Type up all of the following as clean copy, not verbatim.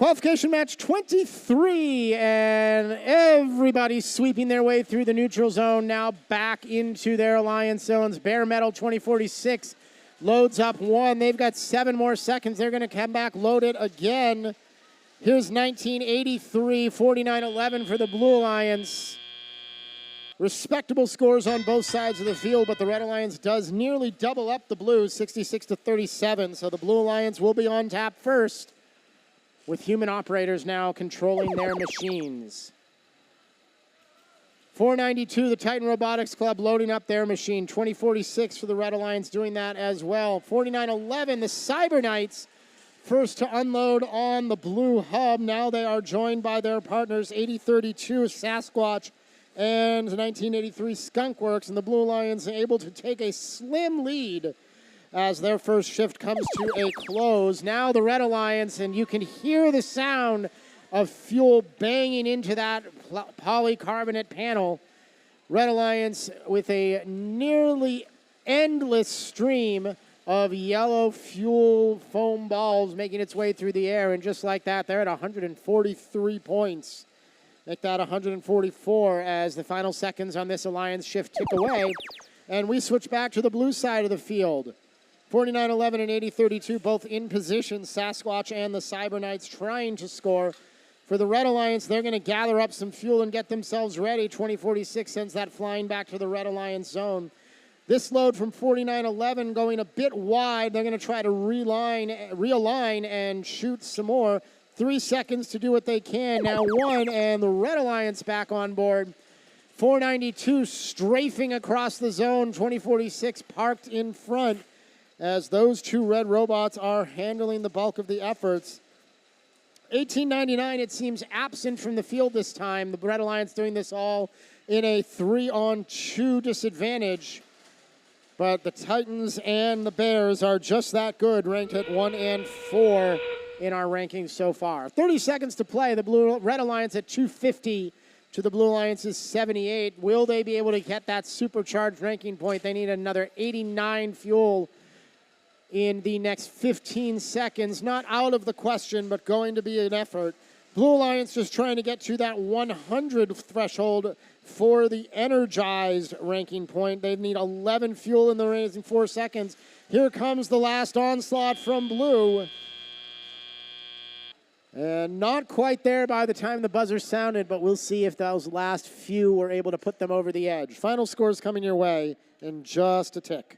Qualification match 23, and everybody's sweeping their way through the neutral zone, now back into their alliance zones. Bare Metal 2046 loads up one. They've got 7 more seconds. They're going to come back loaded again. Here's 1983, 49-11 for the Blue Alliance. Respectable scores on both sides of the field, but the Red Alliance does nearly double up the Blues, 66-37. So the Blue Alliance will be on tap first, with human operators now controlling their machines. 492, the Titan Robotics Club loading up their machine. 2046 for the Red Alliance doing that as well. 4911, the Cyber Knights first to unload on the Blue Hub. Now they are joined by their partners, 8032 Sasquatch and 1983 Skunkworks, and the Blue Alliance able to take a slim lead as their first shift comes to a close. Now the Red Alliance, and you can hear the sound of fuel banging into that polycarbonate panel. Red Alliance with a nearly endless stream of yellow fuel foam balls making its way through the air, and just like that, they're at 143 points. Make that 144 as the final seconds on this Alliance shift tick away. And we switch back to the blue side of the field. 49-11 and 80-32, both in position. Sasquatch and the Cyber Knights trying to score. For the Red Alliance, they're going to gather up some fuel and get themselves ready. 2046 sends that flying back to the Red Alliance zone. This load from 49-11 going a bit wide. They're going to try to realign and shoot some more. 3 seconds to do what they can. Now 1, and the Red Alliance back on board. 492 strafing across the zone. 2046 parked in front as those 2 red robots are handling the bulk of the efforts. 1899, it seems, absent from the field this time. The Red Alliance doing this all in a 3-on-2 disadvantage. But the Titans and the Bears are just that good, ranked at 1 and 4 in our rankings so far. 30 seconds to play. The Red Alliance at 250 to the Blue Alliance's 78. Will they be able to get that supercharged ranking point? They need another 89 fuel in the next 15 seconds. Not out of the question, but going to be an effort. Blue Alliance just trying to get to that 100 threshold for the energized ranking point. They need 11 fuel in the remaining 4 seconds. Here comes the last onslaught from Blue. And not quite there by the time the buzzer sounded, but we'll see if those last few were able to put them over the edge. Final scores coming your way in just a tick.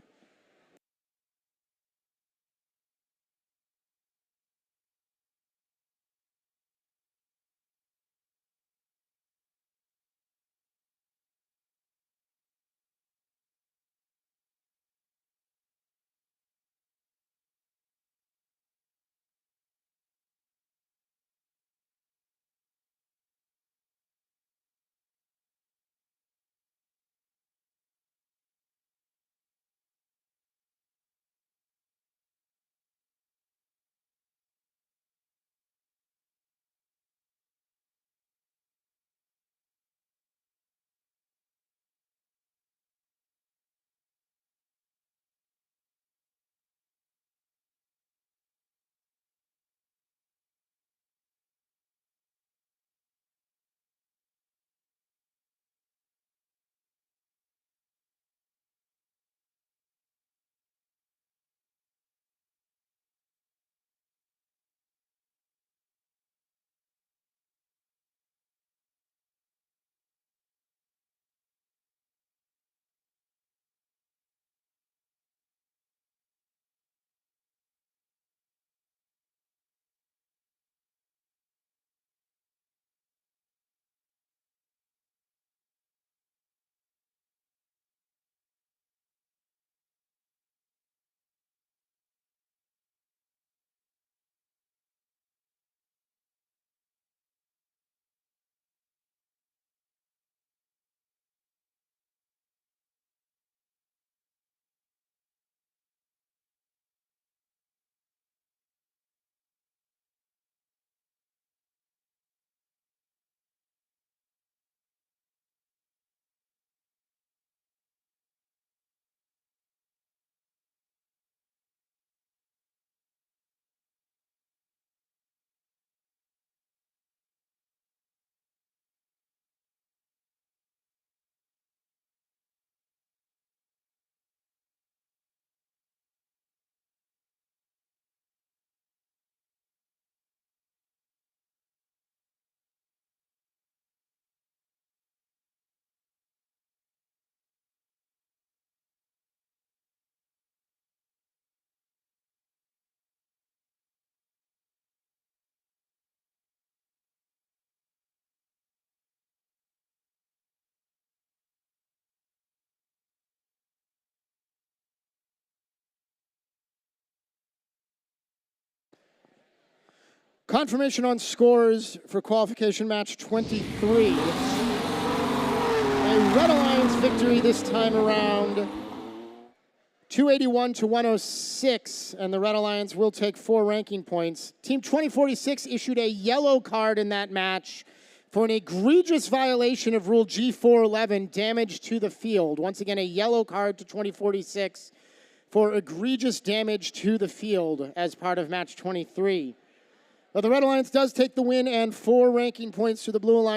Confirmation on scores for qualification match 23. A Red Alliance victory this time around. 281 to 106, and the Red Alliance will take 4 ranking points. Team 2046 issued a yellow card in that match for an egregious violation of Rule G411, damage to the field. Once again, a yellow card to 2046 for egregious damage to the field as part of match 23. But the Red Alliance does take the win and 4 ranking points to the Blue Alliance.